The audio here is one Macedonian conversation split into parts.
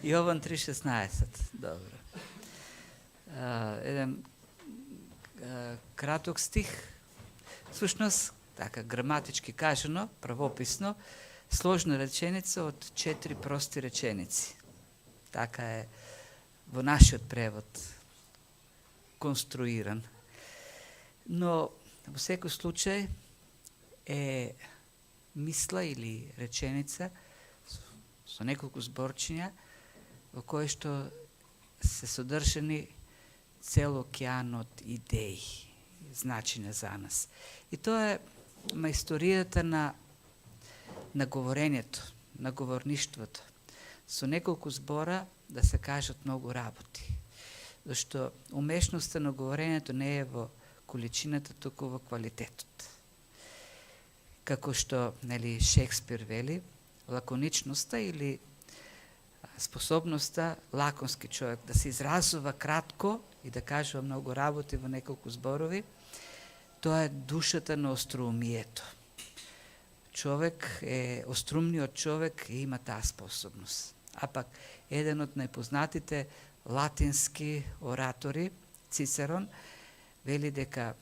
Јован 3:16, добро. Еден краток стих, всушност, така, граматички кажено, правописно, сложна реченица од 4 прости реченици. Така е во нашиот превод конструиран. Но во секој случај е мисла или реченица со неколку зборчиња во кои што се содржани цел океан од идеи, значења за нас. И тоа е мајсторијата на говорењето, на говорништвото. Со неколку збора да се кажат многу работи. Зашто умешноста на говорењето не е во количината, туку во квалитетот. Како што, нели, Шекспир вели, лаконичноста или способноста лаконски човек да се изразува кратко и да кажува многу работи во неколку зборови, тоа е душата на остроумието. Човек е, острумниот човек има таа способност. А пак, еден од најпознатите латински оратори, Цицерон, вели дека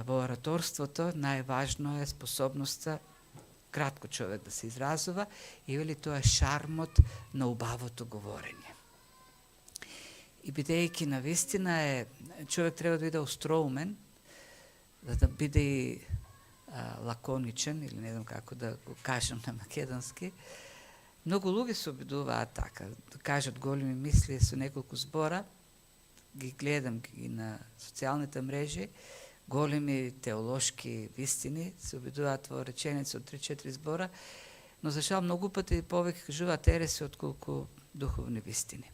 во ораторството најважно е способноста кратко човек да се изразува и вели тоа е шармот на убавото говорење. И бидејќи навистина е, човек треба да биде остроумен, да биде и лаконичен, или не знам како да го кажам на македонски. Многу луѓе се обидуваат така, да кажат големи мисли со неколку збора, ги гледам ги на социјалните мрежи, големи теолошки вистини се обидуваат во реченица од 3-4 збора, но за жал многу пати повеќе кажуваат ереси отколку духовни вистини.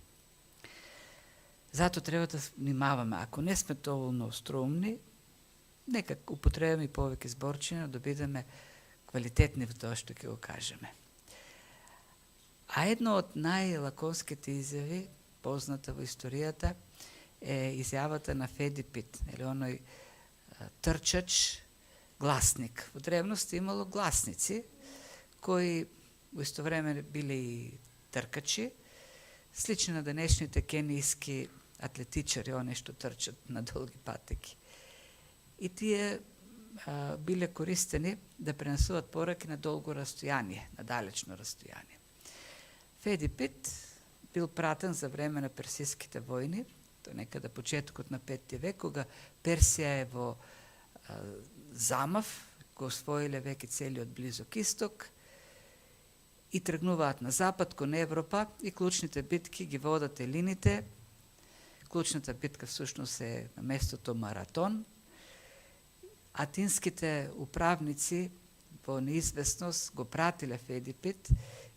Зато треба да внимаваме. Ако не сме доволно остроумни, нека употребаме и повеќе зборчина да бидеме квалитетни во тоа што ќе го кажеме. А едно од најлаконските изјави, позната во историјата, е изјавата на Федипит, или оној трчач, гласник. Во древност имало гласници, кои во исто време биле и тркачи, слични на денешните кенијски атлетичари, оние што трчат на долги патеки. И тие биле користени да пренесуваат пораки на долго растојание, на далечно растојание. Федипит бил пратен за време на персиските војни, тоа некада почетокот на 5 век, кога Персија е во замав, го освоиле веќе целиот близок исток и тргнуваат на запад кон Европа и клучните битки ги водат елините. Клучната битка всушност е на местото Маратон. Атинските управници во неизвестност го пратиле Федипит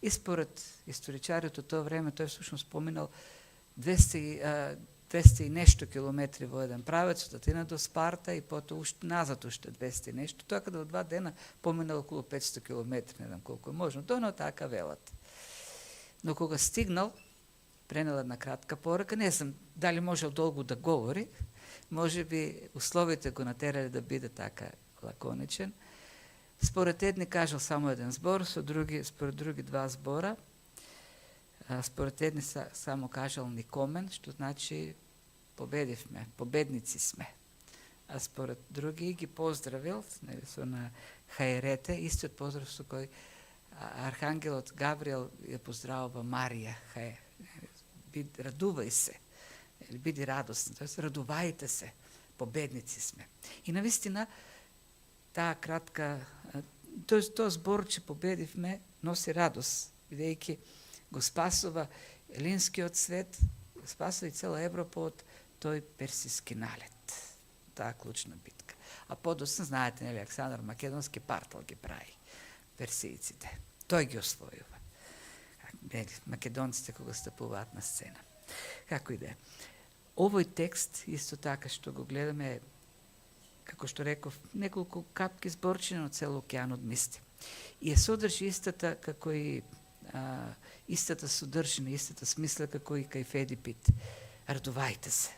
и според историчарите од тоа време тој всушност поминал 200 и нешто километри во еден правец од Атина до Спарта и потоа назад уште 200 и нешто. Тоа каде во 2 дена поминал околу 500 километри, не знам колку е можно. Тоа но така велат. Но кога стигнал, пренел една кратка порака, не знам дали можел долго да говори, може би условите го натерале да биде така лаконичен. Според едни кажал само еден збор, според други 2 збора. Според едни само кажал никомен, што значи победивме, победници сме. А според други ги поздравил, со на хаерете, истиот поздрав со кој архангелот Гавриел ја поздравува Марија. Радувај се, биди радосна, тоест радувајте се, победници сме. И навистина, таа кратка, тоа збор, че победивме, носи радост, бидејќи го спасува елинскиот свет, го спасува и цела Европа од тој персиски налет. Таа клучна битка. А подоцна, знаете, нели, Александар Македонски партал ги прави персијците. Тој ги освојува. Македонците кога стапуваат на сцена. Како и да е. Овој текст, исто така што го гледаме, како што реков, неколку капки зборчина од цел океан од мисли. И содржи истата, како и истата содржина, истата смисла, како и кај Федипит. Радувајте се.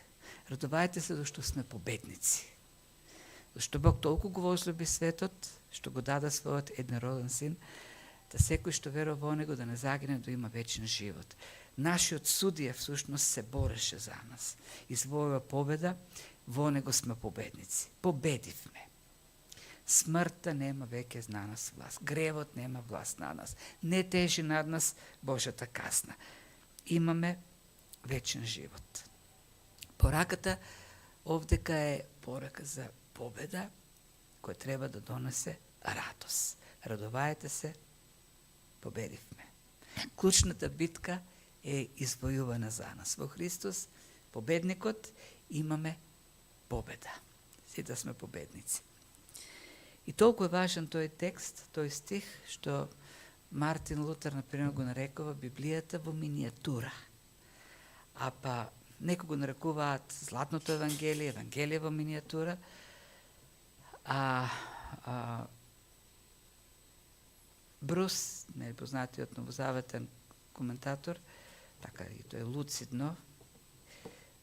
Радувајте се зашто сме победници. Зашто Бог толку го возлюби светот, што го даде својот еднороден син, да секој што верува во него да не загине, да има вечен живот. Нашиот судија всушност се бореше за нас. Извојува победа, во него сме победници. Победивме. Смртта нема веќе на нас власт. Гревот нема власт на нас. Не тежи над нас Божјата казна. Имаме вечен живот. Пораката овдека е порака за победа, која треба да донесе радост. Радувајте се, победивме. Клучната битка е извојувана за нас. Во Христос, победникот, имаме победа. Сите сме победници. И толку е важен тој текст, тој стих, што Мартин Лутер, например, го нарекува Библијата во минијатура. А па некои го нарекуваат Златното Евангелие, Евангелие во минијатура, Брус, непознатиот новозаветен коментатор, така и тој луцидно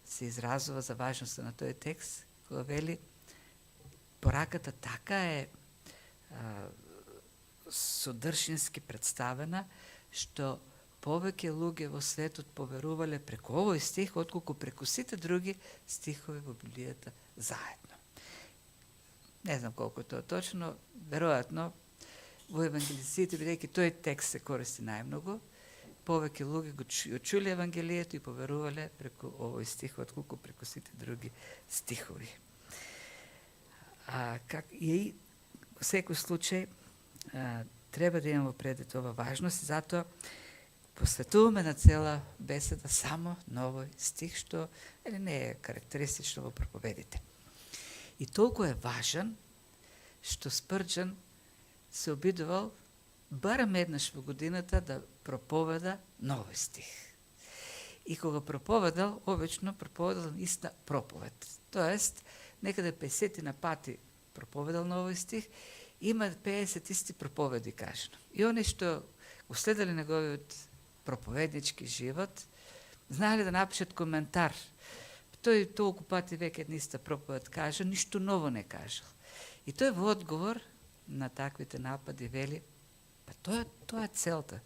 се изразува за важноста на тој текст, кога вели пораката така е содржински представена, што повеќе луѓе во светот поверувале преку овој стих, отколку преку сите други стихови во Библијата заедно. Не знам колку е тоа точно, веројатно во евангелистите, бидејќи тој текст се користи најмногу, повеќе луѓе го чуле Евангелието и поверувале преку овој стих, отколку преку сите други стихови. И во секој случај треба да имаме предвид ова важност, затоа посветуваме на цела беседа само на овој стих, што не е карактеристично во проповедите. И толку е важен, што Спрџан се обидувал барем еднаш во годината да проповеда новој стих. И кога проповедал, обично проповедал иста проповед. Тоест, некаде 50 на пати проповедал новој стих, има 50 исти проповеди кажено. И они што го следали неговиот проповеднички живот, знаеле да напишат коментар. Тој толку пати веќе една иста проповед кажа, ништо ново не кажал. И тој во одговор на таквите напади вели, па тоа е целта.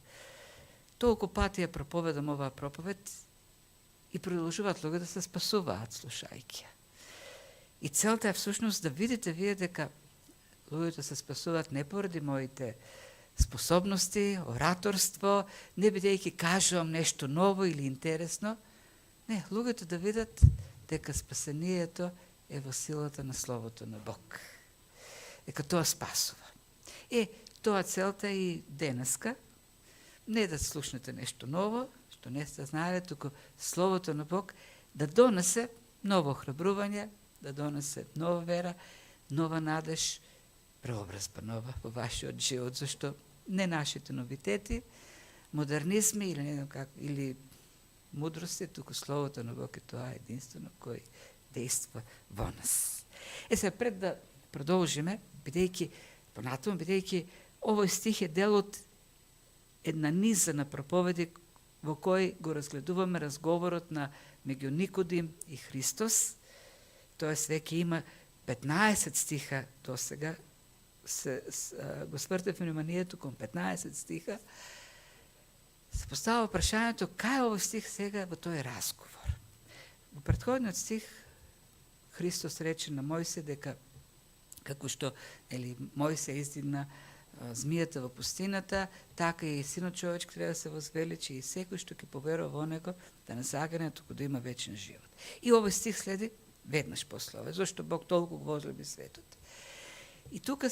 Толку пати ја проповедам оваа проповед и продолжуваат луѓе да се спасуваат слушајќи ја. И целта е всушност да видите вие дека луѓето се спасуваат не поради моите способности, ораторство, не бидејќи кажувам нешто ново или интересно. Не, луѓето да видат дека спасението е во силата на Словото на Бог. Дека тоа спасува. Тоа целта и денеска. Не да слушнете нешто ново, што не сте знаеле, туку Словото на Бог да донесе ново охрабрување, да донесе нова вера, нова надеж, преобразба нова во вашиот живот, зашто не нашите новитети, модернизми или не знам како, или мудрости, туку Словото на Бог е тоа единствено кој действува во нас. Сега пред да продолжиме, бидејќи овој стих е дел од една низа на проповеди во кој го разгледуваме разговорот на меѓу Никодим и Христос. Тоест веќе има 15 стиха до сега, го свртев вниманието кон 15 стиха, се постава прашањето кај е овој стих сега во тој разговор. Во претходниот стих Христос рече на Мојсе дека како што Мојсе издигна змијата во пустината, така и Синот човечки треба да се возвеличи и секој што ќе поверува во него да не загине, туку да има вечен живот. И овој стих следи веднаш после ова, зашто Бог толку го возлюби светот. И тука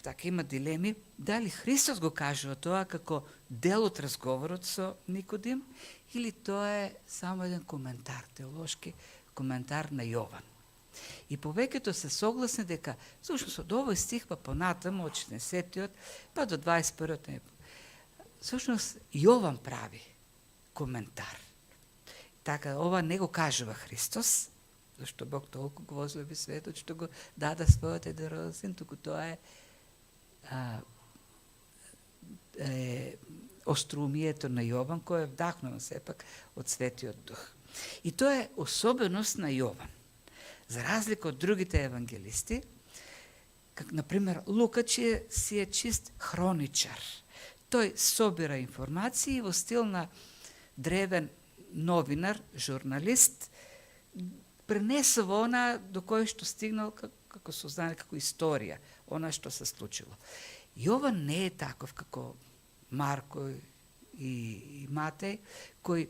така има дилеми, дали Христос го кажува тоа како дел од разговорот со Никодим, или тоа е само еден коментар, теолошки коментар на Јован. И повеќето се согласни дека, всушност од овој стих па понатаму, од 60-тиот, па до 21-тиот, всушност Јован прави коментар. Така, ова не го кажува Христос, зашто Бог толку го возлюби светот, што го даде својот единороден син, туку тоа е остроумието на Јован, кој е вдахнуван сепак од Светиот Дух. И тоа е особеност на Јован. За разлика од другите евангелисти, как, например, Лука си е чист хроничар. тој собира информации во стил на древен новинар, журналист, пренесува она до кој што стигнал како сознание, како историја, она што се случило. Јован не е таков како Марко и Матеј, кои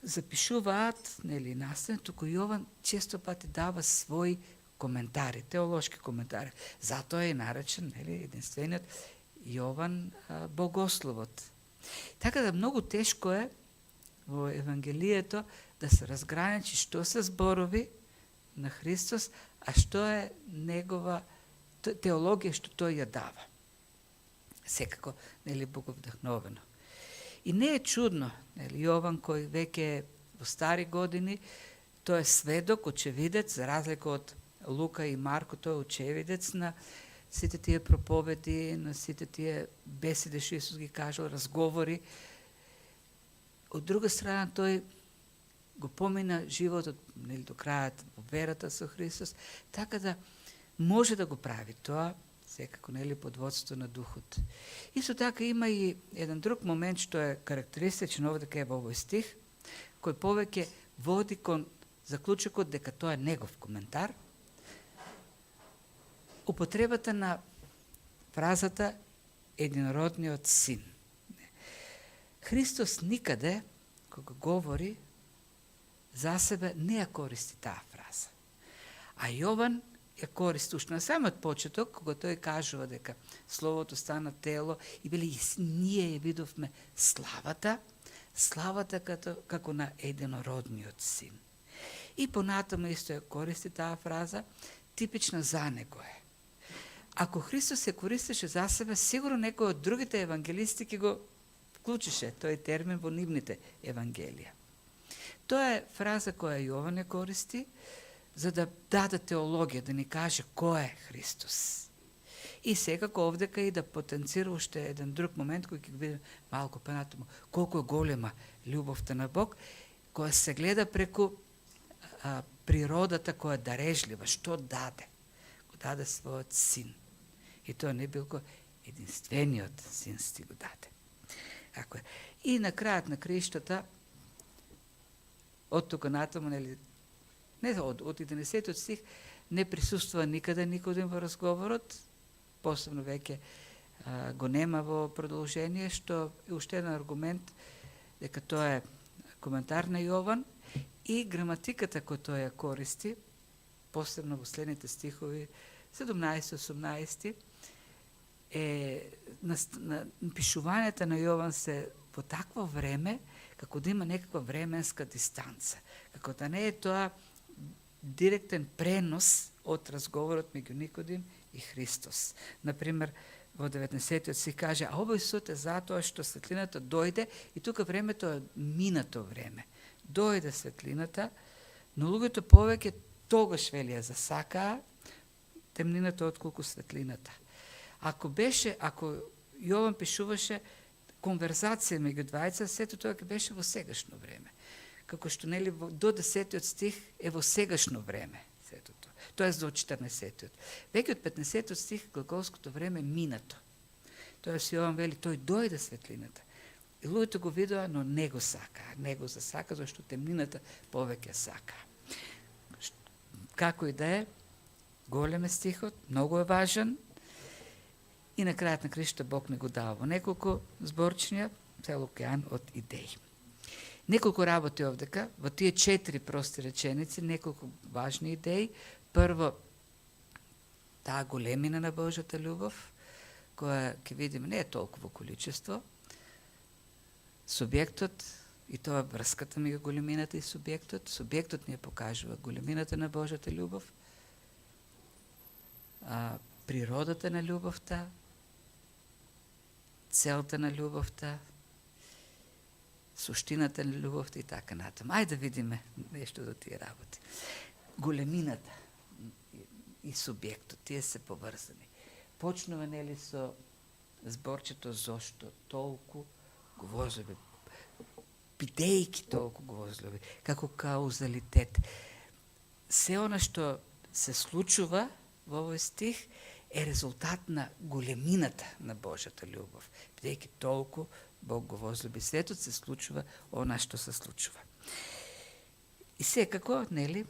запишуваат, нели, наставен, туку Јован често пати дава своји коментари, теолошки коментари. Затоа е наречен, нели, единствениот Јован Богословот. Така да многу тешко е во Евангелието да се разграничи што се зборови на Христос, а што е негова теологија што тој ја дава. Секако, нели, боговдахновено. И не е чудно, нели, Јован кој веќе е во стари години, тој е сведок, очевидец, за разлика од Лука и Марко, тој е очевидец на сите тие проповеди, на сите тие беседи што Исус ги кажал, разговори. Од друга страна, тој го помина животот, нели, до крајот во верата со Христос, така да може да го прави тоа, секако, нели, под водство на Духот. Исто така има и еден друг момент што е карактеристичен овде кај во овој стих, кој повеќе води кон заклучокот дека тоа е негов коментар. Употребата на фразата единородниот син. Христос никаде, кога говори за себе, не ја користи таа фраза. А Јован ја користи уште на самиот почеток, кога тој кажува дека Словото стана тело и вели ние ја видовме славата како на единородниот син. И понатаму исто ја користи таа фраза, типична за него е. Ако Христос се користеше за себе, сигурно некој од другите евангелисти ќе го вклучише тој термин во нивните евангелија. Тоа е фраза која Јован ја користи, за да даде теологија, да ни каже кој е Христос. И секако овдека и да потенцира уште еден друг момент, кој ќе го видим малку понатаму, колку е голема љубовта на Бог, која се гледа преку природата која е дарежлива, што даде. Го даде својот син. И тоа не бил кој единствениот син сти го даде. Ако е. И на крајот на краиштата, од тука натаму, нели, не од 11 стих, не присуствува никаде Никодим во разговорот, посебно веќе го нема во продолжение, што е уште еден аргумент дека тоа е коментар на Јован и граматиката која тој ја користи, посебно во следните стихови 17-18, пишувањата на Јован се во такво време, како да има некаква временска дистанца, како да не е тоа директен пренос од разговорот меѓу Никодим и Христос. Например, во 19 си каже, а овој суд е затоа што светлината дојде и тука времето е минато време. Дојде светлината, но луѓето повеќе тогаш велија засакаа темнината отколку светлината. Ако Јован пишуваше конверзација меѓу двајца, сето тоа ќе беше во сегашно време. Како што, нели, до 10 стих е во сегашно време, сето тоа. Тоест до 14. Веќе од 15 стих глаголското време минато. Тоест Јован вели, тој дојде светлината. И луѓето го видоа, но не го сака. Не го засака, зашто темнината повеќе сака. Како и да е, голем е стихот, многу е важен. И на крајот на краишта Бог не го дава во неколку зборчиња, цел океан од идеи. Неколку работи овдека, во тие 4 прости реченици, неколку важни идеи. Прво, таа големина на Божјата љубов, која ќе видиме не е толку во количество. Субјектот, и тоа врската меѓу големината и субјектот. Субјектот ни ја покажува големината на Божјата љубов, природата на љубовта, целта на љубовта, суштината на љубовта и така натаму. Ајде да видиме нешто до тие работи. Големината и субјектот, тие се поврзани. Почнува, нели, со зборчето зошто толку возлюби, бидејќи толку го возлюби, како каузалитет. Се она што се случува во овој стих е резултат на големината на Божјата љубов. Бидејќи толку Бог го возлюби светот, се случува она што се случува. И секако, нели,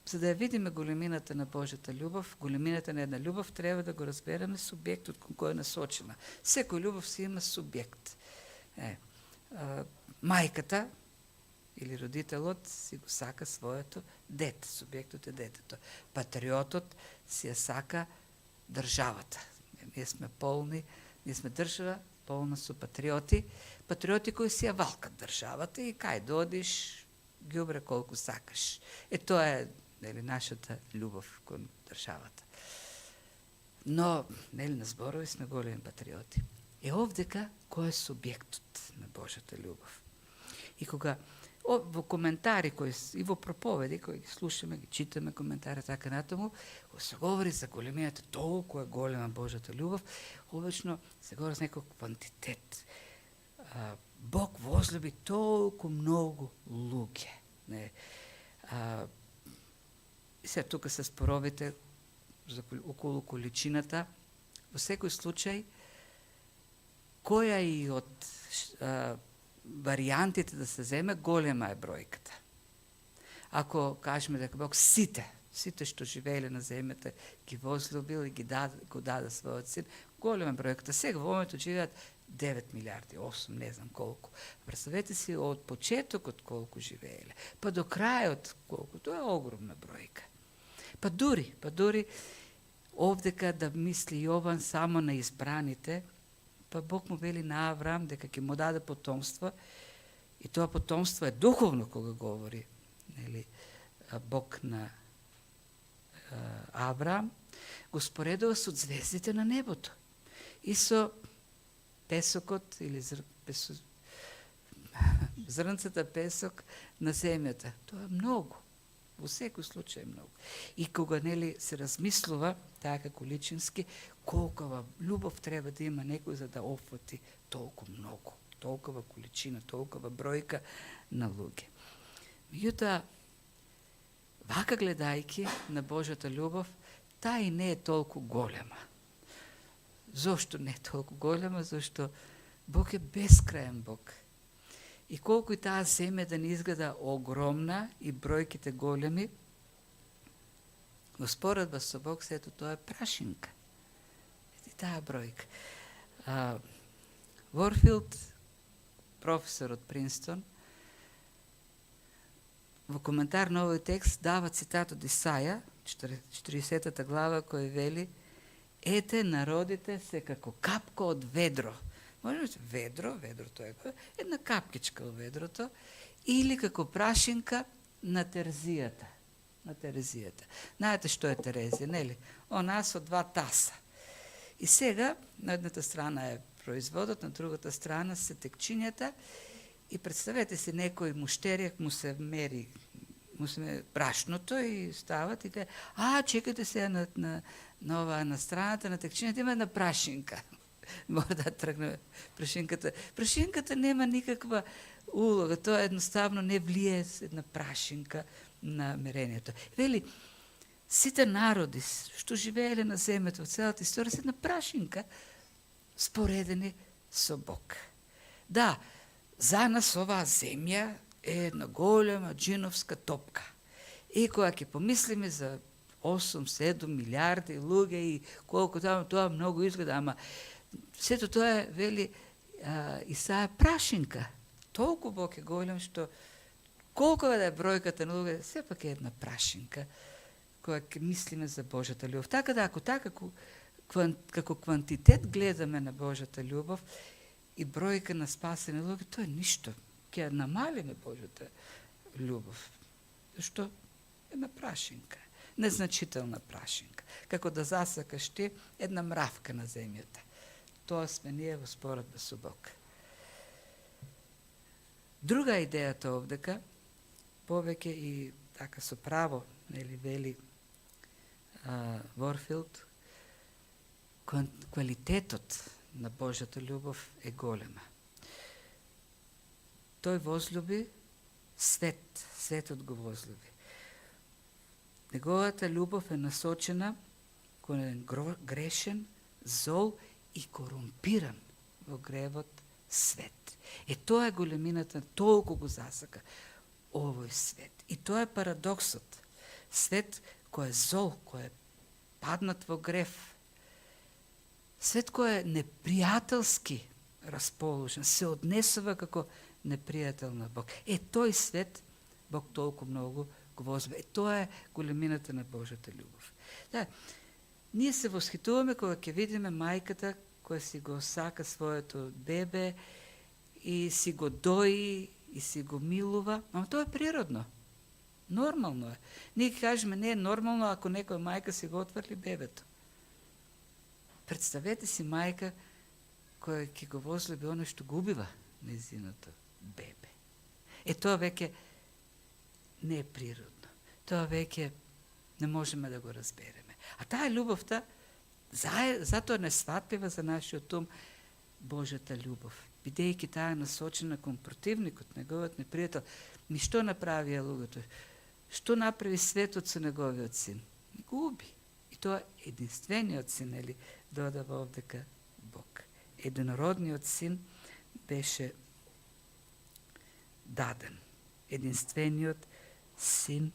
за да ја видиме големината на Божјата љубов, големината на една љубов, треба да го разбереме субјектот кон кој е насочена. Секој љубов си има субјект. Мајката или родителот си го сака своето дете, субјектот е детето. Патриотот си ја сака државата. Ние сме полни, ние сме држава полна со патриоти, патриоти кои си ја валкат државата и кај додиш, ѓубре колку сакаш. Тоа е, нели, нашата љубов кон државата. Но, нели, на зборови сме големи патриоти. Овдека кој е субјектот на Божјата љубов? И кога во коментари и во проповеди кои ги слушаме, ги читаме коментари така натаму, кога се говори за големината, толку е голема Божјата љубов, обично се говори за некој квантитет. Бог возлюби толку многу луѓе. Се тука се споровите околу количината. Во секој случај, која и од варијантите да се земе, голема е бројката. Ако кажеме дека Бог сите што живееле на земјата ги возлюбил и го даде својот син, голема бројката. Сега во моментот живеат 9 милиарди, 8, не знам колку. Представете си од почетокот колку живееле, па до крајот колку. Тоа е огромна бројка. Па дури овдека да мисли Јован само на избраните, па Бог му вели на Авраам дека ќе му даде потомство, и тоа потомство е духовно кога говори, нели, Бог на Авраам, го споредува со звездите на небото и со песокот или зрнцата песок на земјата. Тоа е многу. Во секој случај многу. И кога, нели, се размислува така количински, колкова љубов треба да има некој за да опфати толку многу, толкова количина, толкова бројка на луѓе. Меѓутоа, вака гледајќи на Божјата љубов, таа и не е толку голема. Зошто не е толку голема? Зашто Бог е бескраен Бог. И колку и таа земја да не изгледа огромна и бројките големи, во споредба со Бог, сето тоа е прашинка. И таа бројка. Ворфилд, професор од Принстон, во коментар на овој текст дава цитат од Исаја, 40 глава, кој вели: "Ете, народите се како капка од ведро." Може би ведрото е една капкичка во ведрото, или како прашинка на терезијата. Знаете што е терезија, нели? Она со 2 таса. И сега, на едната страна е производот, на другата страна се текчињата, и представете си некој муштеријак му се мери брашното и стават и кај, чекайте се на страната на текчињата има една прашинка. Мора да тргне прашинката. Прашинката нема никаква улога, тоа едноставно не влие една прашинка на мерењето. Вели, сите народи што живееле на земјата во целата историја се една прашинка споредени со Бог. Да, за нас оваа земја е една голема джиновска топка. И кога ќе помислиме за 8-7 милиарди луѓе и колку тоа многу изгледа, ама сето тоа е, вели Исаја, прашинка. Толку Бог е голем што колку да е бројката на луѓе, сепак е една прашинка која ќе мислиме за Божјата љубов. Така да, ако како квантитет гледаме на Божјата љубов и бројка на спасени луѓе, тоа е ништо. Ќе намалиме Божјата љубов. Зашто? Една прашинка. Незначителна прашинка. Како да засакаш ти една мравка на земјата. Тоа сме ние во споредба со Бог. Друга идејата овдека, повеќе и така со право, нели вели Ворфилд, квалитетот на Божјата љубов е голема. Тој возлюби светот го возлюби. Неговата љубов е насочена кон еден грешен, зол и корумпиран во гревот свет. Тоа е големината, толку го засака овој свет. И тоа е парадоксот. Свет кој е зол, кој е паднат во грев, свет кој е непријателски расположен, се однесува како непријател на Бог. Тој свет Бог толку многу го возлюби. Тоа е големината на Божјата љубов. Да, ние се восхитуваме кога ќе видиме мајката која си го сака своето бебе и си го дои и си го милува, ама тоа е природно. Нормално е. Ние кажеме не е нормално ако некоја мајка си го отврли бебето. Представете си мајка која ќе го возлюби оно што го убива нејзиното бебе. Тоа веќе не е природно. Тоа веќе не можеме да го разбереме. А таа љубовта затоа не сватлива за нашиот ум Божјата љубов. Бидејќи таа е насочена кон противникот, неговиот непријател. Ми што направија луѓето? Што направи светот со неговиот син? Го уби. И тоа единствениот син, додава овдека Бог. Единородниот син беше даден. Единствениот син.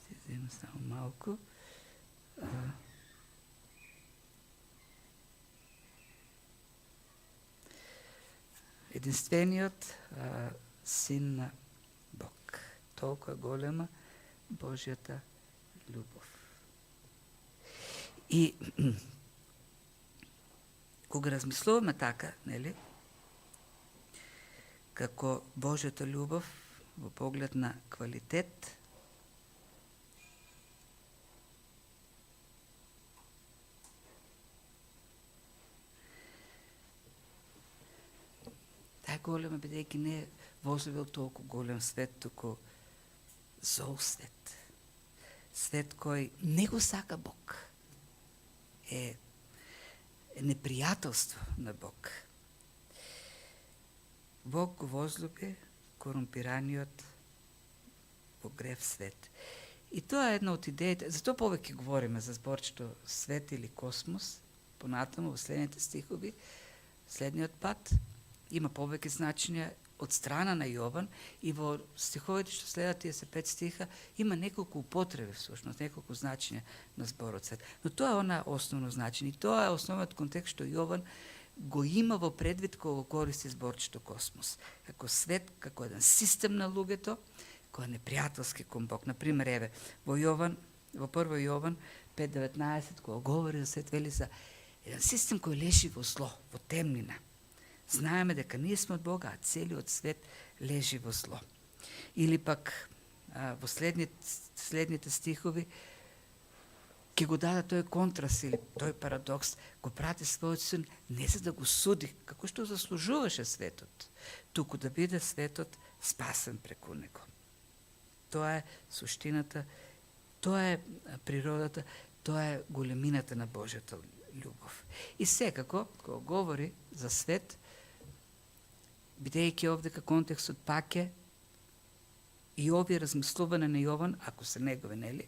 Се земе само малку. Единствениот син на Бог. Толку голема Божјата љубов. И кога размислуваме така, нели, како Божјата љубов во поглед на квалитет, таа е голема бидејќи не е возлюбил толку голем свет, туку зол свет. Свет кој не го сака Бог. Е непријателство на Бог. Бог го возлюби корумпираниот во грев свет. И тоа е една од идеите, затоа повеќе говориме за зборчето свет или космос, понатаму во следните стихови, следниот пат, има повеќе значења од страна на Јован и во стиховите што следат 35 стиха има неколку употреби всушност, неколку значења на зборот свет. Но тоа е она основно значење и тоа е основниот контекст што Јован го има во предвид кога го користи зборчето космос. Како свет, како еден систем на луѓето кој е непријателски кон Бог. Например, еве, во 1 Јован 5:19 кога говори за свет, вели за еден систем кој лежи во зло, во темнина. Знаеме дека ние сме од Бога, а целиот свет лежи во зло. Или пак во следните стихови ќе го даде тој контраст или тој парадокс, го прати својот син не за да го суди, како што заслужуваше светот, туку да биде светот спасен преку него. Тоа е суштината, тоа е природата, тоа е големината на Божјата љубов. И секако, кога говори за свет, бидејќи овдека контекстот пак е и овие размислување на Јован, ако се негови, нели,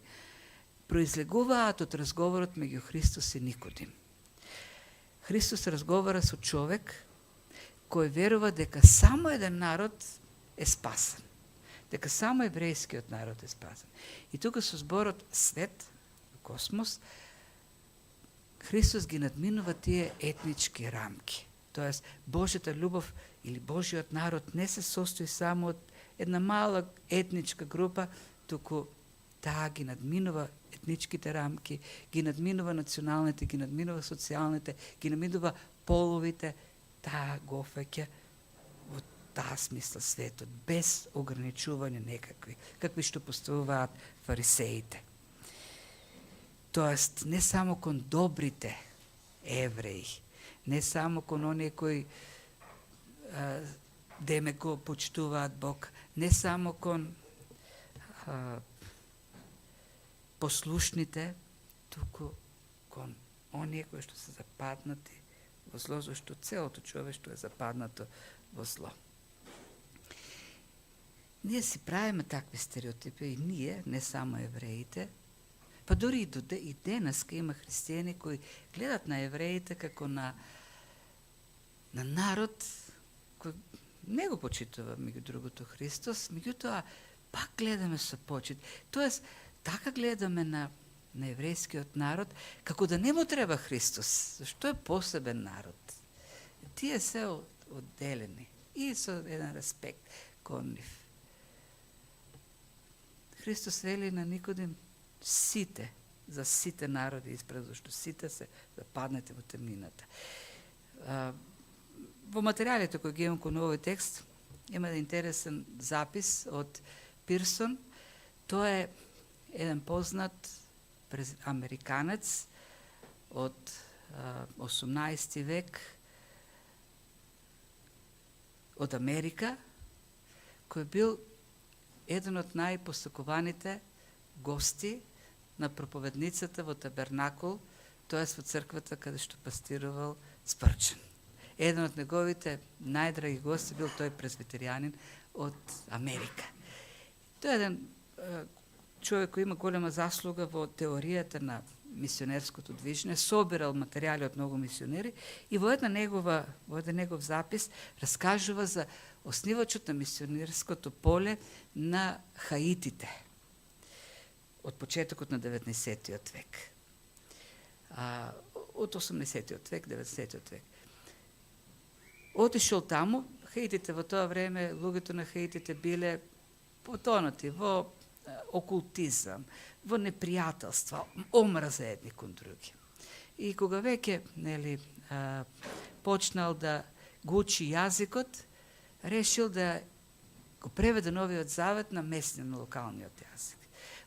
произлегуваат од разговорот меѓу Христос и Никодим. Христос разговара со човек кој верува дека само еден народ е спасен, дека само еврејскиот народ е спасен. И тука со зборот свет, космос, Христос ги надминува тие етнички рамки. Тоест, Божјата љубов или Божјиот народ не се состои само од една мала етничка група, туку таа ги надминува етничките рамки, ги надминува националните, ги надминува социјалните, ги надминува половите, таа го фаќа во таа смисла светот, без ограничување некакви, какви што поставуваат фарисеите. Тоест, не само кон добрите евреи, не само кон оние кои деме го почитуваат Бог, не само кон послушните, туку кон оние кои што се западнати во зло, зашто целото човештво е западнато во зло. Ние си правиме такви стереотипи и ние, не само евреите, Па дори и денеска има християни кои гледат на евреите како на народ кој не го почитува меѓу другото Христос, меѓутоа пак гледаме со почит. Тоест, така гледаме на еврејскиот народ, како да не му треба Христос, зашто е посебен народ. Тие се одделени и со еден респект кон нив. Христос вели на Никодим, сите, за сите народи испред, зашто сите се да паднете во темнината. Во материјалите кои ги имам кон овој текст, има еден интересен запис од Пирсон. Тој е еден познат американец од 18 век од Америка, кој бил еден од најпостакуваните гости на проповедницата во табернакул, т.е. во црквата каде што пастирувал Спрџен. Еден од неговите најдраги гости бил тој презвитеријанин од Америка. Тој е еден човек кој има голема заслуга во теоријата на мисионерското движење, собирал материјали од многу мисионери и во еден негов запис раскажува за основачот на мисионерското поле на Хаитите од почетокот на 19-тиот век. Од 18-тиот век, 19-тиот век. Отишол таму, Хаитите во тоа време, луѓето на Хаитите биле потонати во окултизам, во непријателства, омраза едни кон други. И кога веќе почнал да го учи јазикот, решил да го преведе Новиот Завет на местниот, на локалниот јазик.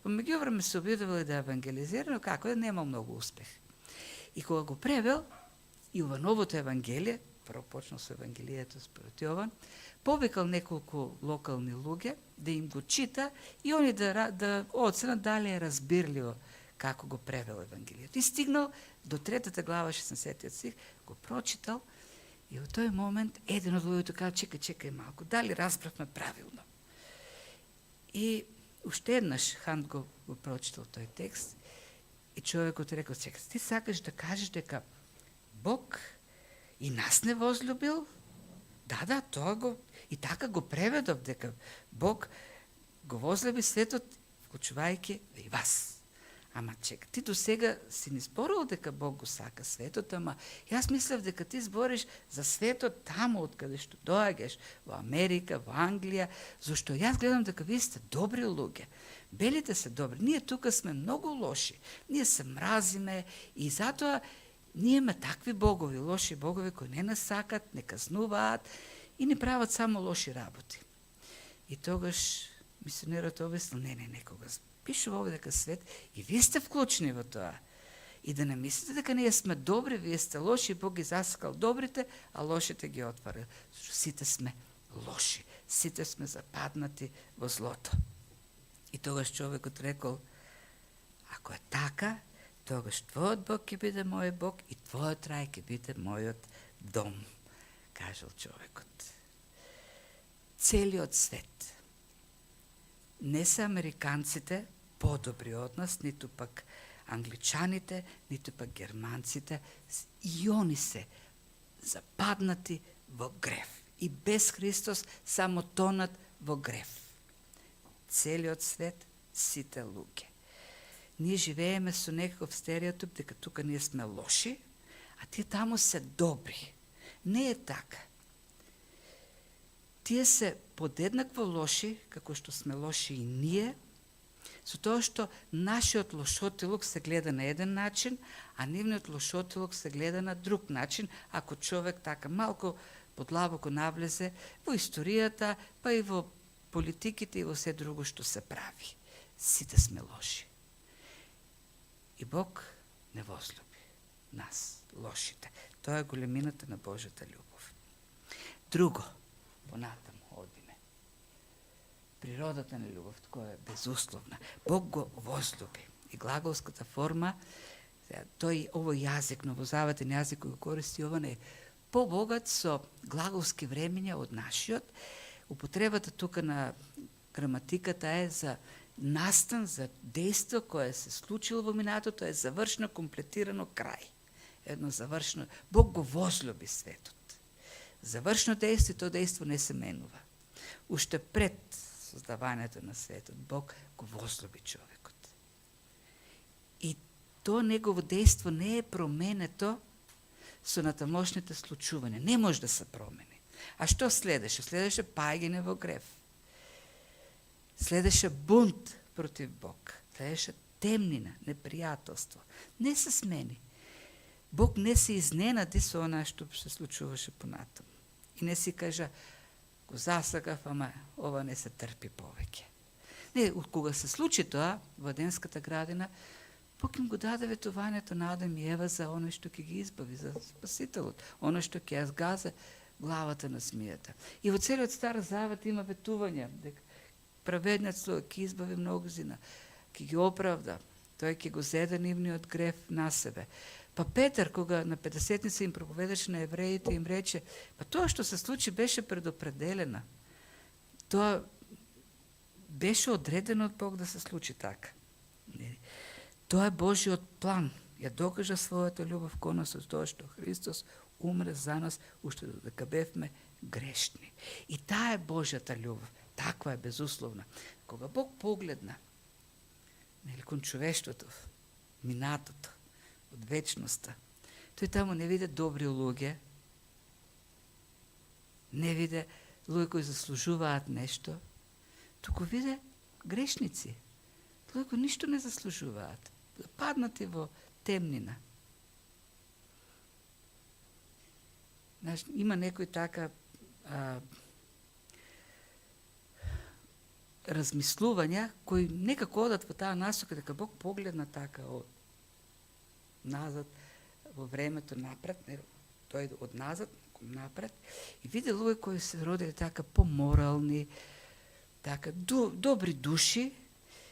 Во меѓувреме се обидувал да евангелизира, но како да нема многу успех. И кога го превел, и ова новото Евангелие, прво почнал со Евангелието според Јован, повикал неколку локални луѓе да им го чита и они да оценат дали е разбирливо како го превел Евангелието. И стигнал до 3 глава, 60 стих, го прочитал и во тој момент еден од луѓето кажа, чекај малку, дали разбравме правилно. И уште еднаш Хант го прочитал тој текст и човекот рекол, чекај, ти сакаш да кажеш дека Бог и нас не возлюбил? Да, тоа го и така го преведов, дека Бог го возлюби светот, вклучувајќи и вас. Ама чека, ти до сега си ни зборил дека Бог го сака светот, ама јас мислев дека ти збориш за светот таму од каде што доаѓаш, во Америка, во Англија, зашто јас гледам дека вие сте добри луѓе. Белите се добри, ние тука сме многу лоши. Ние се мразиме и затоа ние имаме такви богови, лоши богови кои не нас сакат, не казнуваат и не прават само лоши работи. И тогаш мисионерот обяснил, не, кога пишува овде дека свет и вие сте вклучени во тоа. И да не мислите дека ние сме добри, вие сте лоши, Бог ги засакал добрите, а лошите ги отварил. Сите сме лоши, сите сме западнати во злото. И тогаш човекот рекол, ако е така, тогаш твојот Бог ќе биде мој Бог и твојот рај ќе биде мојот дом, кажал човекот. Целиот свет. Не се американците подобри од нас, ниту пак англичаните, ниту пак германците, и они се западнати во грев. И без Христос само тонат во грев. Целиот свет, сите луѓе. Ние живееме со некаков стереотип дека тука ние сме лоши, а тие таму се добри. Не е така. Тие се подеднакво лоши, како што сме лоши и ние, со тоа што нашиот лошотилок се гледа на еден начин, а нивниот лошотилок се гледа на друг начин, ако човек така малку подлабоко навлезе во историјата, па и во политиките и во се друго што се прави. Сите сме лоши. И Бог не возлюби нас, лошите. Тоа е големината на Божјата љубов. Друго, понатаму одиме. Природата на љубов, која е безусловна. Бог го возлюби. И глаголската форма, тој овој јазик, новозаветен јазик кој го користи Јован е побогат со глаголски времења од нашиот. Употребата тука на граматиката е за настан за действо koje се случило во минатото, е завршено, комплетирано, крај. Едно завршено. Бог го возлюби светот. Завршено действо и то действо не се менува. Уште пред создавањето на светот, Бог го возлюби човекот. И то негово действо не е променето со натамошните случувања. Не може да се промени. А што следеше? Следеше паѓање во грев. Следеше бунт против Бог. Следеше темнина, непријателство. Не се смени. Бог не се изненади со она што се случуваше понатаму. И не си кажа, го засакав, ама ова не се трпи повеќе. Не, кога се случи тоа во Еденската градина, Бог им го даде ветувањето на Адам и Ева за оно што ќе ги избави, за Спасителот, оно што ќе ја згазе главата на смијата. И во целиот Стар Завет има ветување дека праведниот човек ќе избави многозина, ќе ги оправда, тој ќе го зеде нивниот грев на себе. Па Петар, кога на 50-ница им проповедаше на евреите, им рече, па тоа што се случи беше предопределено. Тоа беше одредено од Бог да се случи така. Тоа е Божиот план. Ја докажа својата љубов кон нас од тоа што Христос умре за нас, уште додека бевме грешни. И таа е Божјата љубов. Таква е безусловна. Кога Бог погледна кон човештвото, минатото, од вечноста, тој таму не виде добри луѓе, не виде луѓе кои заслужуваат нешто, туку виде грешници, луѓе кои ништо не заслужуваат, паднати во темнина. Знаеш, има некој така размислувања кои некако одат во таа насока дека Бог погледна така од назад во времето напред, тој од назад напред и виде луѓе кои се родили така поморални, така добри души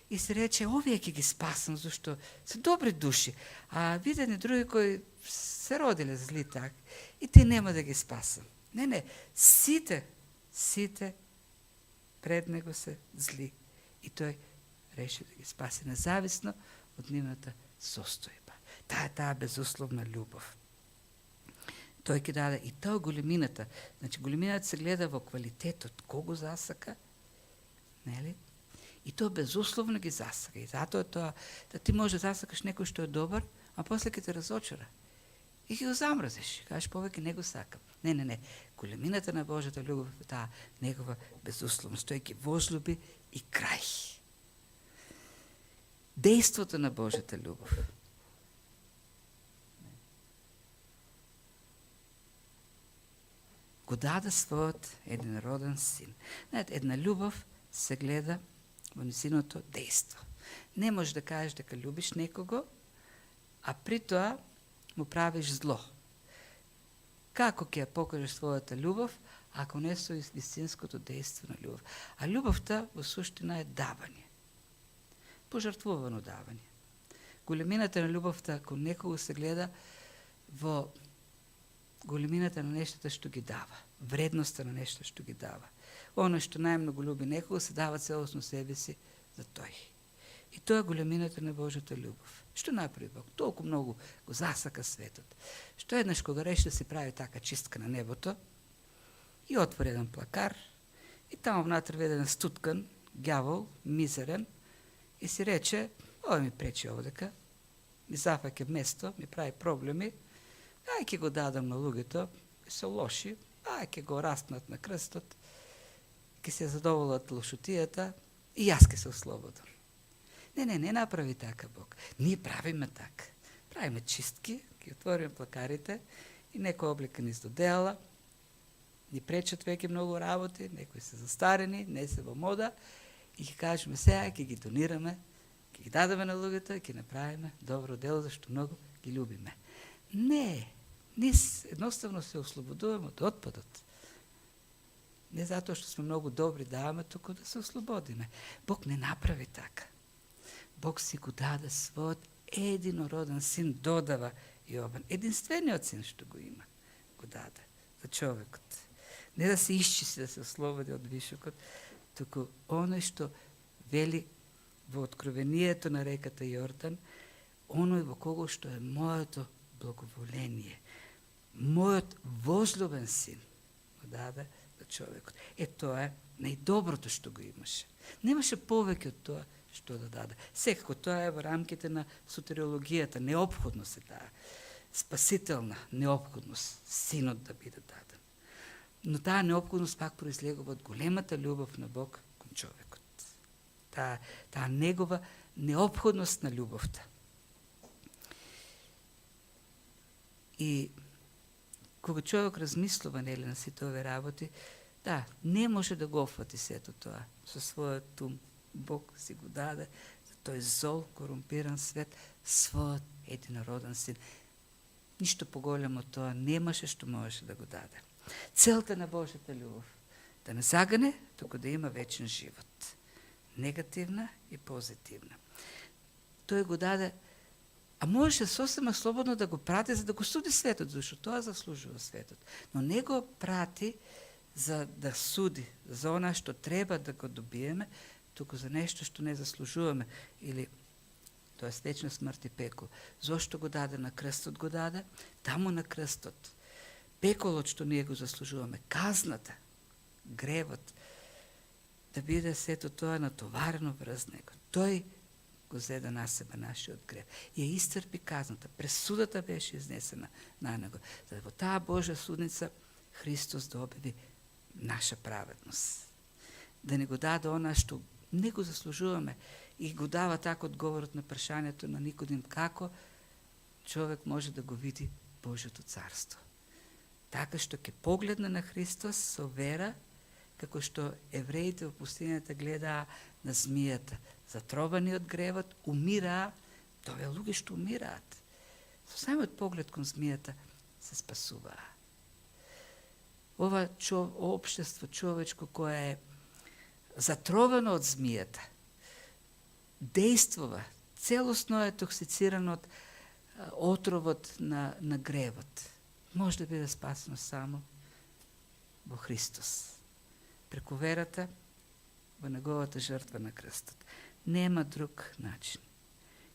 и се рече овие ќе ги спасам зашто се добри души, а видени други кои се родиле зли така и те нема да ги спасам. Не, сите пред него се зли и тој реши да ги спаси независно од нивната состојба. Таа безусловна љубов. Тој ќе даде и тоа големината. Значи големината се гледа во квалитетот, кого засака, нели? И тоа безусловно ги засака. И затоа тоа да ти може да засакаш некој што е добар, а после ќе те разочара. И ќе го замразиш. Кажеш повеќе не го сакам. Не. Големината на Божјата љубов е таа негова безусловност. Тој ќе возлюби и крај. Дејството на Божјата љубов. Го даде својот единороден син. Знаете, една љубов се гледа во незиното дејство. Не можеш да кажеш дека љубиш некого, а при тоа му правиш зло. Како ќе ја покажеш својата љубов, ако не со вистинското дејство на љубов? А љубовта во суштина е давање. Пожртвувано давање. Големината на љубовта кон некого се гледа во големината на нештата што ги дава, вредноста на нешто што ги дава. Оно што најмногу љуби некого се дава целосно себе си за тој. И тоа е големината на Божјата љубов. Што направи Бог? Толку многу го засака светот. Што еднаш кога реши да се прави така чистка на небото и отвори еден плакар и таму внатре еден стуткан, ѓавол, мизерен и си рече, ова ми пречи овдека, ми зафаќа место, ми прави проблеми, ај ќе го дадам на луѓето, се лоши, ај ќе го распнат на крстот, ќе се задоволат лошотијата и јас ќе се ослободам. Не направи така Бог. Ние правиме така. Правиме чистки, ќе отвориме плакарите и некој облика низ додела, ни пречат веќе многу работи, некои се застарени, не се во мода и ќе кажеме сега, ќе ги донираме, ќе ги дадеме на луѓето и ќе направиме добро дело, зашто многу ги љубиме. Не, низ едноставно се ослободуваме од отпадот. Не затоа што сме многу добри даваме, туку да се ослободиме. Бог не направи така. Бог си го даде својот единороден син, додава Јован. Единствениот син што го има, го даде за човекот. Не да се исчисти, да се ослободи од вишокот, туку оној што вели во откровението на реката Јордан, оној во кого што е моето благоволение. Мојот возлюбен син го даде на човекот. Тоа е најдоброто што го имаше. Немаше повеќе од тоа што да даде. Секако тоа е во рамките на сотериологијата, неопходност е таа. Спасителна неопходност, синот да биде даден. Но таа неопходност пак произлегува од големата љубов на Бог кон човекот. Таа негова неопходност на љубовта. И кога човек размислува на сите овие работи, не може да го офати сето тоа. Со својот ум Бог си го даде за тој зол, корумпиран свет, својот единороден син. Ништо поголемо од тоа немаше што можеше да го даде. Целта на Божјата љубов да не загане, туку да има вечен живот. Негативна и позитивна. Тој го даде, а можеше сосема слободно да го прати за да го суди светот, зашто тоа заслужува светот. Но не го прати за да суди, за она што треба да го добиеме, туку за нешто што не заслужуваме, или тоа е вечна смрт и пекол. Зошто го даде на крстот го даде? Таму на крстот. Пеколот што ние го заслужуваме, казната, гревот, да биде сето тоа натоварено врз него. Тој го зеде на себе нашиот грев. Ја истрпи казната. Пресудата беше изнесена на него. За да во таа Божја судница Христос да обяви наша праведност. Да не го даде она што не го заслужуваме и го дава така одговорот на прашањето на Никодим како човек може да го види Божјото царство. Така што ќе погледне на Христос со вера, како што евреите во пустината гледаа на змијата, затровани од гревот, умираа, тоа е луѓе што умираат. Со самиот поглед кон змијата се спасуваа. Ова општество човечко кое е затровено од змијата, действува, целосно е токсицирано од отровот на гревот. Може да биде спасено само во Христос. Преку верата во неговата жртва на крстот. Нема друг начин.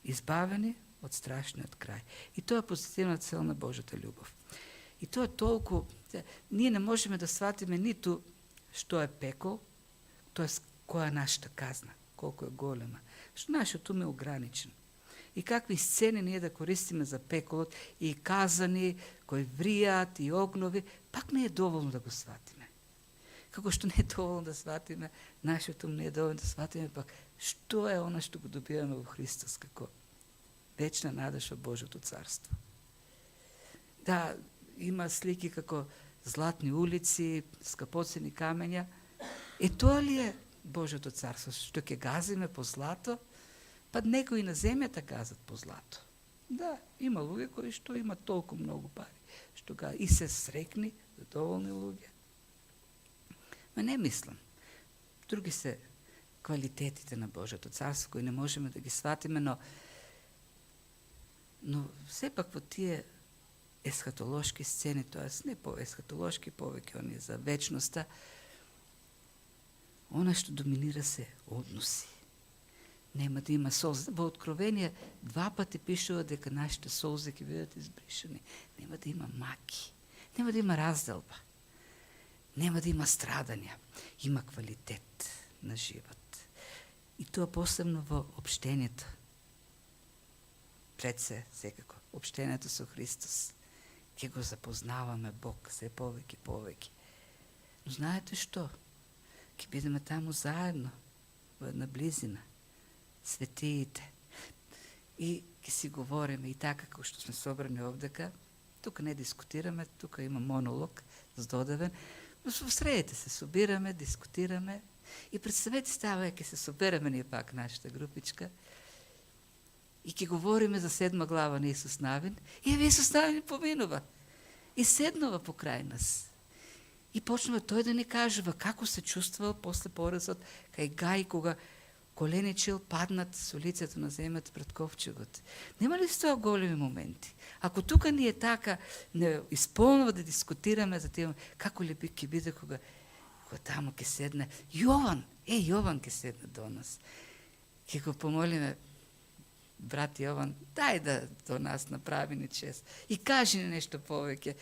Избавени од страшниот крај. И тоа е позитивна цел на Божјата љубов. И тоа е толку... Ние не можеме да сватиме ниту што е пекол, тоа е која е нашата казна, колку е голема. Што нашиот ум е ограничен. И какви сцени ние да користиме за пеколот, и казани, кои вријат, и огнови, пак не е доволно да го сватиме. Како што не е доволно да сватиме, нашиот ум не е доволно да сватиме, пак што е она што го добиваме во Христос, како вечна надеж во Божјото царство. Да, има слики како златни улици, скапоцени камења. Тоа ли е Божјото царство, што ќе газиме по злато? Па некои на земјата газат по злато. Да, има луѓе кои што имат толку многу пари, што и се срекни, задоволни луѓе. Ма не мислам. Други се квалитетите на Божјото царство, кои не можеме да ги сватиме, но сепак во тие есхатолошки сцени, тоест не по-есхатолошки, повеќе они за вечноста, она што доминира се односи. Нема да има солзи. Во Откровение 2 пати пишува дека нашите солзи ќе бидат избришани. Нема да има маки. Нема да има разделба. Нема да има страдања. Има квалитет на живот. И тоа посебно во општението. Пред се, секако, општението со Христос. Ке го запознаваме Бог, се повеќе. Но знаете што? Ке бидеме таму заедно, во една близина. Светиите. И ке си говориме и така, како што сме собрани овдека. Тука не дискутираме, тука има монолог задодевен. Но во средите се собираме, дискутираме. И представете става, ке се собераме ние пак нашата групичка. И ке говориме за 7 глава на Исус Навин. И Исус Навин поминува. И седнува покрај нас. И почнува тој да ни кажува како се чувствувал после поразот кај Гај, кога коленичил паднат со лицето на земјата пред ковчегот. Нема ли тоа големи моменти? Ако тука ние така не исполнува да дискутираме за тема како ли ќе биде кога таму ќе седне Јован, Јован ќе седне до нас. Ке го помолиме, брат Јован, дај да до нас направи ни чест и кажи ни нешто повеќе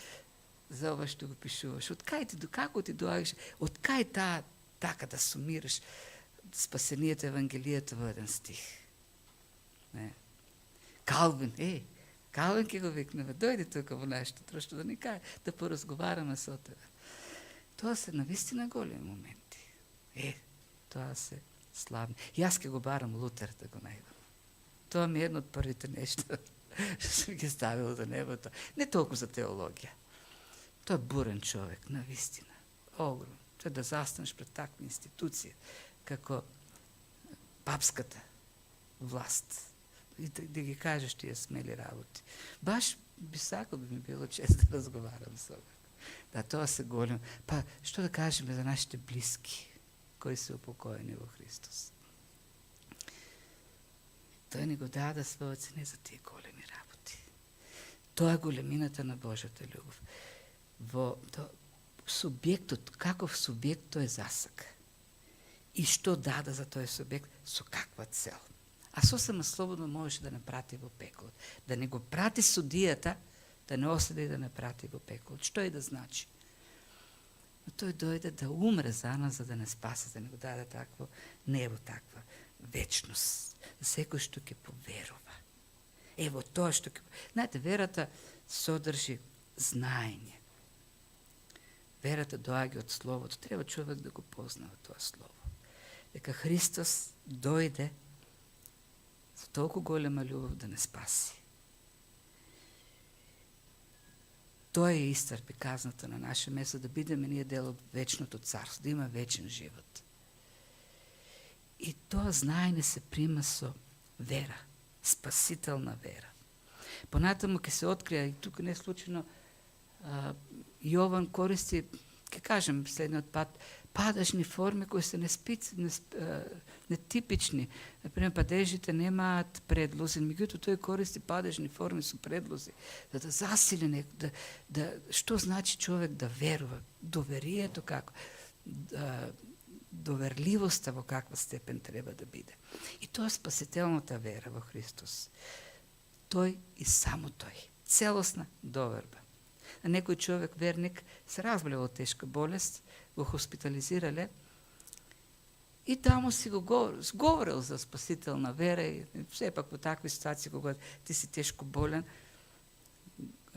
за ова што го пишуваш. Од кај ти, како ти доаѓаш, од кај така да сумираш спасението Евангелието во еден стих. Не. Калвин ќе го викнеме, дојди тука во нашето друштво, да ни каже, да поразговараме со тебе. Тоа се навистина големи моменти. Тоа се славни. Јас ќе го барам Лутер да го најдам. Тоа ми е едно од првите нешта што сум ги ставил до небото. Не толку за теологија. Тоа е бурен човек, навистина. Огром. Тоа да застанеш пред такви институции, како папската власт. И да ги кажеш тие смели работи. Баш би сакал, би ми било чест да разговарам со него. Да, тоа се голем. Па, што да кажеме за нашите блиски, кои се упокоени во Христос? Тој ни го даде својот син за тие големи работи. Тоа е големината на Божјата љубов. Во субјектот, каков субјект тој засака. И што даде за тој субјект, со каква цел. А сосема слободно можеше да не прати во пеклот. Да не го прати судијата, да не оседи да не прати во пеклот. Што и да значи? Но тој дојде да умре за нас, за да не спасе, да не го даде такво небо, таква вечност. Секој што ќе поверува. Ево тоа што ќе... Знаете, верата содржи знаење. Верата доаѓа од Словото. Треба човек да го познава тоа Слово. Дека Христос дојде со толку голема љубов да не спаси. Тоа е истрпи казната на наше место, да бидеме ние дел од вечното царство, да има вечен живот. И тоа знаење се прима со вера, спасителна вера. Понатаму ќе се открија, и тука не е случайно, Јован користи, ќе кажем следниот пат, падажни форми кои се нетипични. Например, падежите немаат предлози, меѓутоа тој користи падежни форми со предлози, за да засили што значи човек да верува, доверието како, доверливоста во каква степен треба да биде. И тоа е спасителната вера во Христос. Тој и само тој. Целосна доверба. А некој човек, верник, се разболел од тешка болест, го хоспитализирале и таму си го говорил за спасителна вера и сепак во такви ситуации кога ти си тешко болен,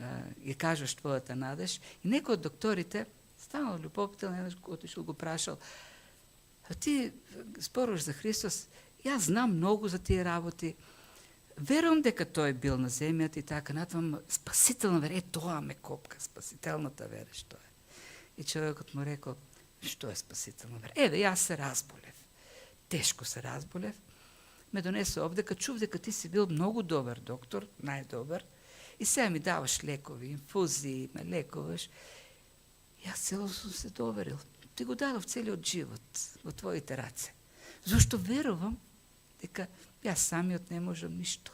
ја кажеш твојата надеж и некој од докторите станал љубопитен, еднаш отишол го прашал: ти споруваш за Христос, јас знам многу за тие работи, верувам дека тој бил на земјата и така натаму, спасителна вера, тоа ме копка, спасителната вера, што е? И човекот му рекол: што е спасителна вера? Јас се разболев. Тешко се разболев. Ме донесе овде, чув дека ти си бил многу добар доктор, најдобар, и сега ми даваш лекови, инфузии, ме лекуваш. Јас цело сум се доверил. Ти го дадов целиот живот во твоите раце. Зошто верувам дека јас самиот не можам ништо.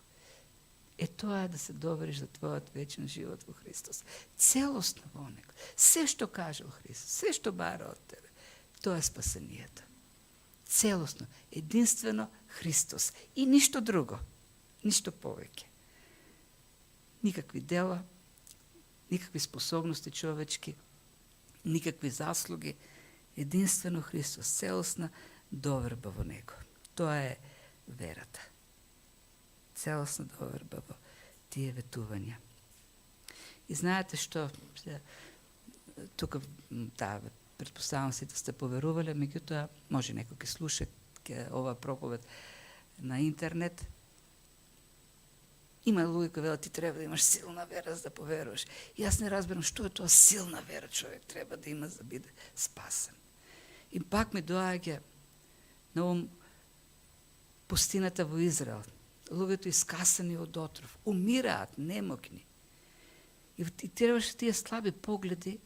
Тоа е да се довериш за твојот вечен живот во Христос. Целосно во него. Се што кажал Христос, се што бара од тебе, тоа е спасението. Целосно, единствено Христос и ништо друго, ништо повеќе. Никакви дела, никакви способности човечки, никакви заслуги, единствено Христос, целосна доверба во него. Тоа е верата. Целосна доверба во тие ветувања. И знаете што, тука, предпоставам се да сте поверувале, меѓутоа, може некој ке слуша ова проповед на интернет. Има луѓе кои велат, ти треба да имаш силна вера за да поверуваш. И јас не разберам што е тоа силна вера човек треба да има за да биде спасен. И пак ми доаѓа на ум пустината во Израел. Луѓето искасани од отров, умираат, немокни. И требаше тие слаби погледи,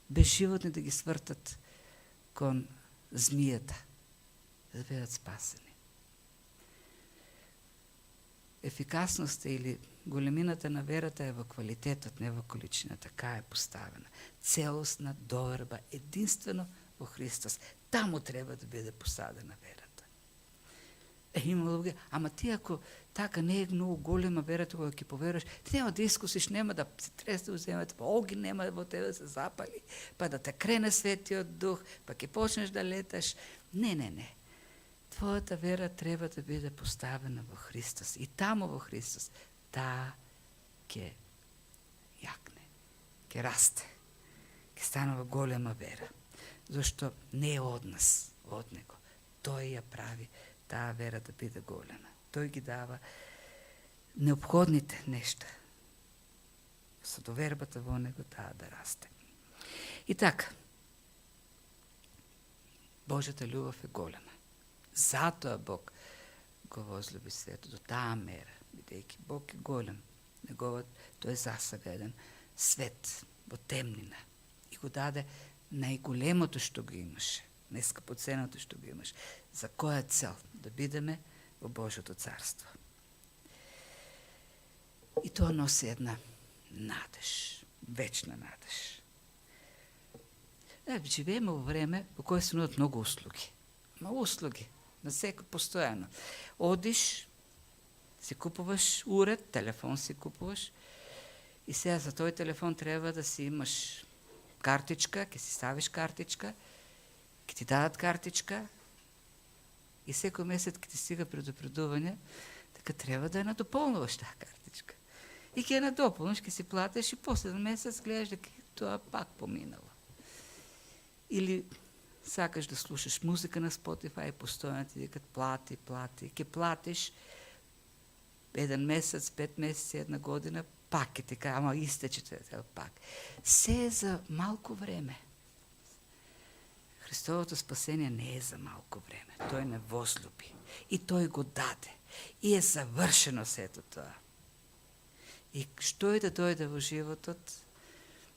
безживотни да ги свртат кон змијата, да бидат спасени. Ефикасноста или големината на верата е во квалитетот, не во количината. Така е поставена. Целосна доверба, единствено во Христос. Таму треба да биде посадена верата. Имало ги. Ама ти ако така не е много голема верата, кога ќе поверуваш, ти нема да искусиш, нема да се трес да уземат, па огин нема во тебе да се запали, па да те крене Светиот Дух, па ќе почнеш да леташ. Не. Твоята вера треба да биде поставена во Христос. И тамо во Христос, таа ќе јакне, ќе расте, ќе станува голема вера. Зашто не е од нас, од Него. Тој ја прави таа вера да биде голема. Тој ги дава необходните нешта. Со довербата во Него таа да расте. И така, Божјата љубов е голема. Затоа Бог го возлюби светот до таа мера, бидејќи Бог е голем. Тој е засега еден свет во темнина и го даде најголемото што го имаше, најскапоценното што го имаш. За која цел? Да бидеме во Божјото царство. И тоа носи една надеж, вечна надеж. Живееме во време во кое се нудат многу услуги. Услуги, на секој постојано. Одиш, си купуваш уред, телефон си купуваш и сега за тој телефон треба да си имаш картичка, ќе си ставиш картичка, ќе ти дадат картичка и секој месец ќе ти стига предупредување, така треба да ја надополнуваш таа картичка. И ќе ја надополниш, ќе си платиш и после месец гледаш дека тоа пак поминало. Или сакаш да слушаш музика на Spotify, постојано ти викат плати, ќе платиш еден месец, 5 месеци, една година, пак ќе ти кажа, ама истече пак. Се е за малку време. Христовото спасение не е за малку време. Тој не возлюби. И тој го даде. И е завршено сето тоа. И што и да дојде во животот,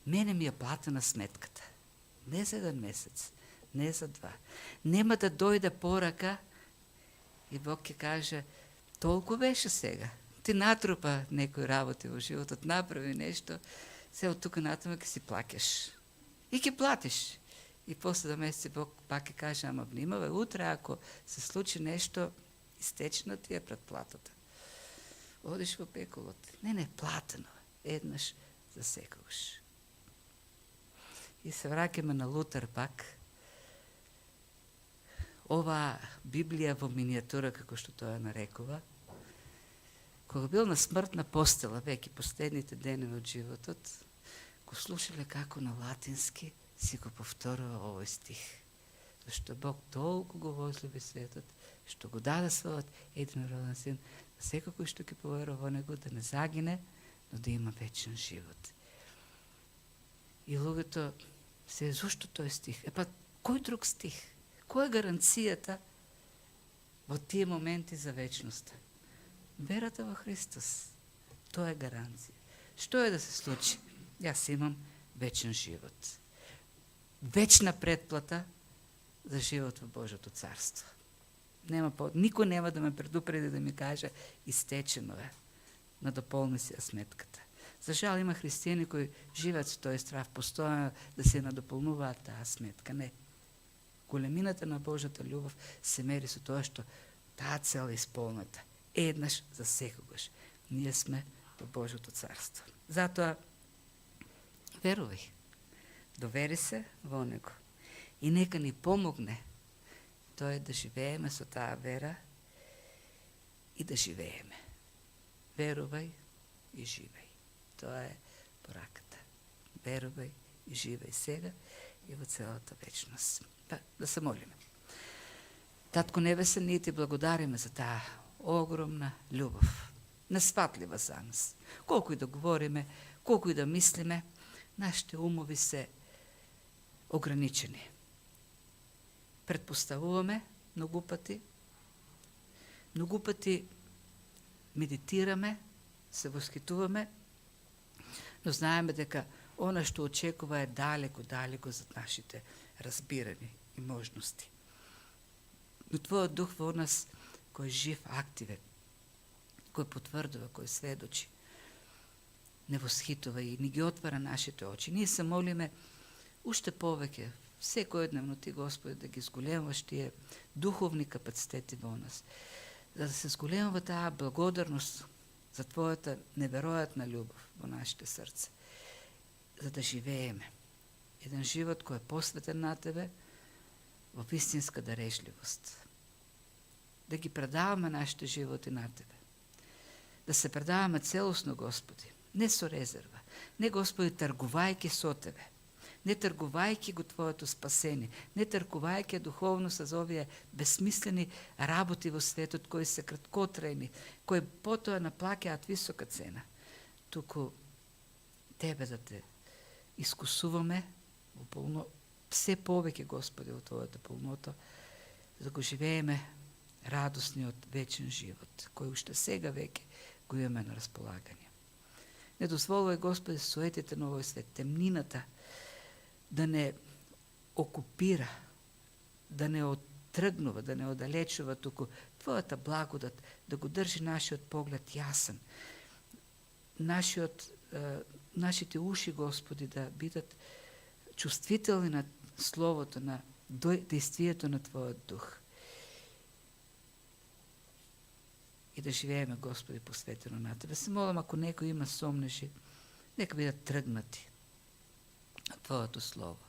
мене ми е платена сметката. Не за еден месец, не за два. Нема да дојде порака и Бог ќе каже, толку беше сега. Ти натрупа некои работи во животот, направи нешто, се од тука натаму ќе си плакеш. И ќе платиш. И после да месеци Бог пак ќе каже, ама внимавај, утре ако се случи нешто, истечена ти е претплатата. Одиш во пеколот. Не, платено. Еднаш за секогаш. И се враќаме на Лутер пак. Ова Библија во миниатура, како што тоа нарекува, кога бил на смртна постела, веќе последните денови од животот, го слушале како на латински си го повторува овој стих. Зашто Бог толку го возлюби светот, што го даде својот единороден син, да секој кој што ќе поверува во него да не загине, но да има вечен живот. И луѓето се зошто тој стих? Па кој друг стих? Која е гаранцијата во тие моменти за вечноста? Верата во Христос. Тоа е гаранција. Што е да се случи? Јас имам вечен живот. Вечна предплата за живот во Божјото царство. Никој нема да ме предупреди да ми каже истечено е. Надополни си ја сметката. За жал има христијани кои живеат со тој страв, постојано да се надополнуваат таа сметка. Не. Големината на Божјата љубов се мери со тоа што таа цел е исполната. Еднаш за секогаш. Ние сме во Божјото царство. Затоа верувај. Довери се во него. И нека ни помогне тоа да живееме со таа вера и да живееме. Верувај и живеј. Тоа е пораката. Верувај и живеј сега и во целата вечност. Да се молиме. Татко Небесен, ние ти благодариме за таа огромна љубов, несфатлива за нас. Колку и да говориме, колку и да мислиме, нашите умови се ограничени. Предпоставуваме многу пати медитираме, се восхитуваме, но знаеме дека она што очекува е далеко зад нашите разбирани и можности. Но Твојот Дух во нас, кој е жив, активен, кој потврдува, кој сведочи, не восхитува и ни ги отвара нашите очи. Ние се молиме уште повеќе, секојдневно Ти, Господи, да ги зголемуваш тие духовни капацитети во нас, за да се зголемува таа благодарност за Твоята невероятна љубов во нашите срце, за да живееме еден живот кој е посветен на Тебе во вистинска дарежливост. Да ги предаваме нашите животи на Тебе. Да се предаваме целосно, Господи, не со резерва, не, Господи, тргувајќи со Тебе, не тргувајќи го Твоето спасение, не тргувајќи духовно со овие безсмислени работи во светот кои се краткотрајни, кои потоа наплаќаат висока цена, туку Тебе да Те искусуваме во полно, се повеќе, Господи, во Твојата полнота, да го живееме радосниот вечен живот, кој уште сега веќе го имаме на располагање. Не дозволувај, Господи, суетите на овој свет, темнината, да не окупира, да не оттргнува, да не оддалечува, туку Твојата благодат да го држи нашиот поглед јасен, нашите уши, Господи, да бидат чувствителни на Словото, на действието на Твојот дух. И да живееме, Господи, посветено на Тебе. Се молам, ако некој има сомнежи, нека бидат тргнати от Твоето Слово.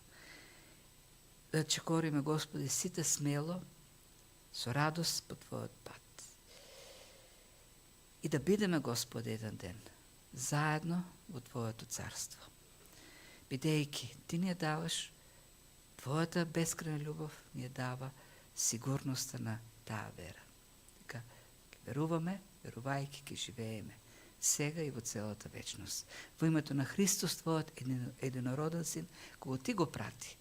Да чекориме, Господи, сите смело, со радост по Твојот пат. И да бидеме, Господи, еден ден, заедно во Твоето царство. Бидејќи Ти ни ја даваш, Твојата бескрајна љубов ни ја дава сигурноста на таа вера. Така, веруваме, верувајќи ќе живееме сега и во целата вечност. Во името на Христос, Твојот единороден Син, кога Ти го прати,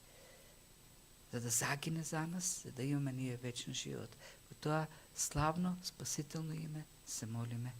за да загине за нас, за да имаме ние вечен живот. Во тоа славно, спасително име се молиме.